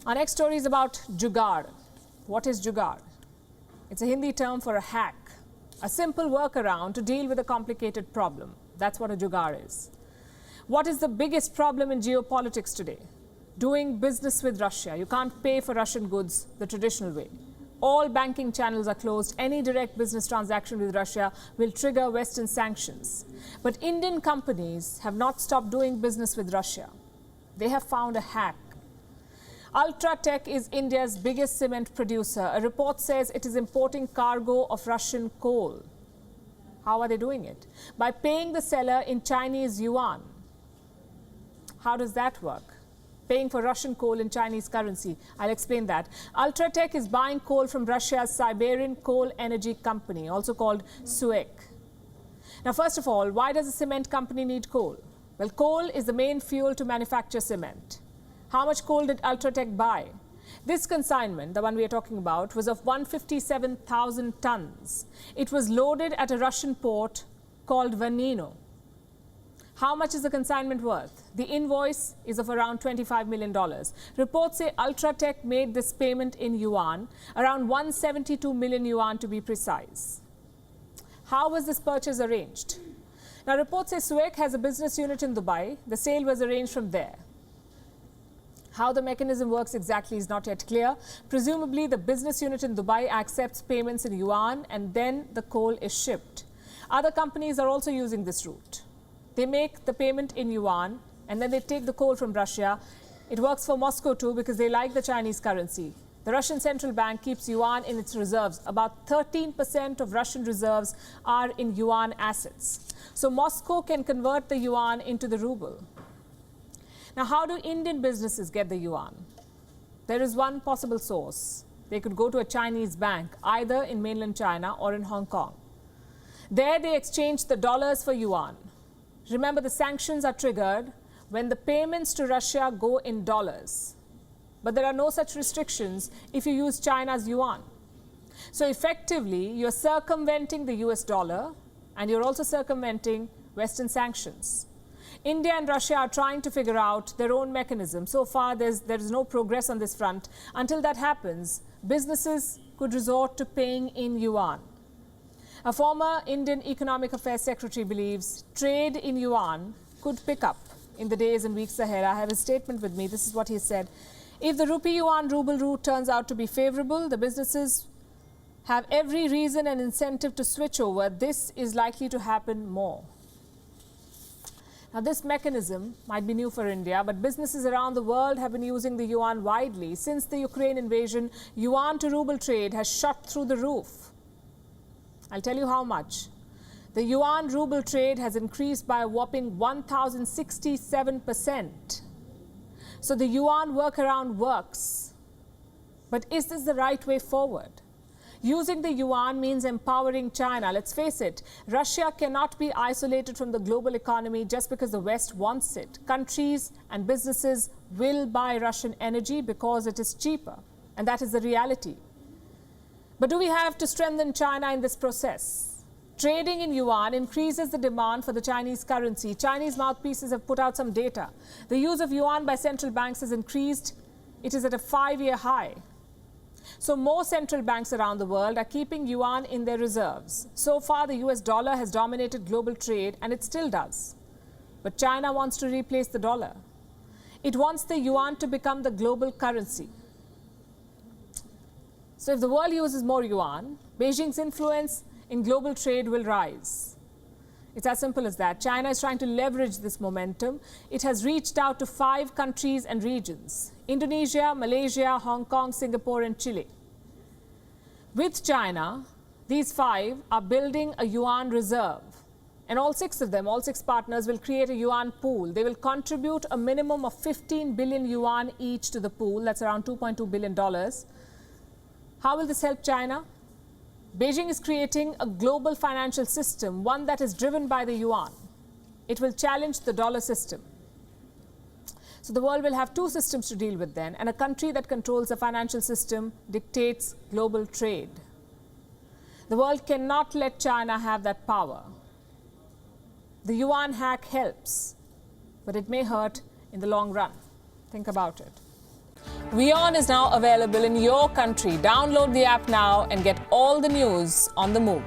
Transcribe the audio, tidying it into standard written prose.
Our next story is about jugaad. What is jugaad? It's a Hindi term for a hack, a simple workaround to deal with a complicated problem. That's what a jugaad is. What is the biggest problem in geopolitics today? Doing business with Russia. You can't pay for Russian goods the traditional way. All banking channels are closed. Any direct business transaction with Russia will trigger Western sanctions. But Indian companies have not stopped doing business with Russia. They have found a hack. Ultratech is India's biggest cement producer. A report says it is importing cargo of Russian coal. How are they doing it? By paying the seller in Chinese yuan. How does that work? Paying for Russian coal in Chinese currency. I'll explain that. Ultratech is buying coal from Russia's Siberian Coal Energy Company, also called SUEK. Now, first of all, why does a cement company need coal? Well, coal is the main fuel to manufacture cement. How much coal did Ultratech buy? This consignment, the one we are talking about, was of 157,000 tons. It was loaded at a Russian port called Vanino. How much is the consignment worth? The invoice is of around $25 million. Reports say Ultratech made this payment in yuan, around 172 million yuan to be precise. How was this purchase arranged? Now, reports say SUEK has a business unit in Dubai. The sale was arranged from there. How the mechanism works exactly is not yet clear. Presumably, the business unit in Dubai accepts payments in yuan and then the coal is shipped. Other companies are also using this route. They make the payment in yuan and then they take the coal from Russia. It works for Moscow too because they like the Chinese currency. The Russian central bank keeps yuan in its reserves. About 13% of Russian reserves are in yuan assets. So Moscow can convert the yuan into the ruble. Now, how do Indian businesses get the yuan? There is one possible source. They could go to a Chinese bank, either in mainland China or in Hong Kong. There they exchange the dollars for yuan. Remember, the sanctions are triggered when the payments to Russia go in dollars. But there are no such restrictions if you use China's yuan. So effectively, you're circumventing the US dollar and you're also circumventing Western sanctions. India and Russia are trying to figure out their own mechanism. So far, there is no progress on this front. Until that happens, businesses could resort to paying in yuan. A former Indian Economic Affairs Secretary believes trade in yuan could pick up in the days and weeks ahead. I have a statement with me. This is what he said. If the rupee-yuan ruble route turns out to be favorable, the businesses have every reason and incentive to switch over. This is likely to happen more. Now, this mechanism might be new for India, but businesses around the world have been using the yuan widely. Since the Ukraine invasion, yuan to ruble trade has shot through the roof. I'll tell you how much. The yuan ruble trade has increased by a whopping 1,067%. So the yuan workaround works. But is this the right way forward? Using the yuan means empowering China. Let's face it, Russia cannot be isolated from the global economy just because the West wants it. Countries and businesses will buy Russian energy because it is cheaper. And that is the reality. But do we have to strengthen China in this process? Trading in yuan increases the demand for the Chinese currency. Chinese mouthpieces have put out some data. The use of yuan by central banks has increased. It is at a 5-year high. So more central banks around the world are keeping yuan in their reserves. So far, the US dollar has dominated global trade, and it still does. But China wants to replace the dollar. It wants the yuan to become the global currency. So if the world uses more yuan, Beijing's influence in global trade will rise. It's as simple as that. China is trying to leverage this momentum. It has reached out to 5 countries and regions: Indonesia, Malaysia, Hong Kong, Singapore, and Chile. With China, these 5 are building a yuan reserve. And all 6 of them, all 6 partners, will create a yuan pool. They will contribute a minimum of 15 billion yuan each to the pool. That's around $2.2 billion. How will this help China? Beijing is creating a global financial system, one that is driven by the yuan. It will challenge the dollar system. So the world will have 2 systems to deal with then, and a country that controls the financial system dictates global trade. The world cannot let China have that power. The yuan hack helps, but it may hurt in the long run. Think about it. WION is now available in your country. Download the app now and get all the news on the move.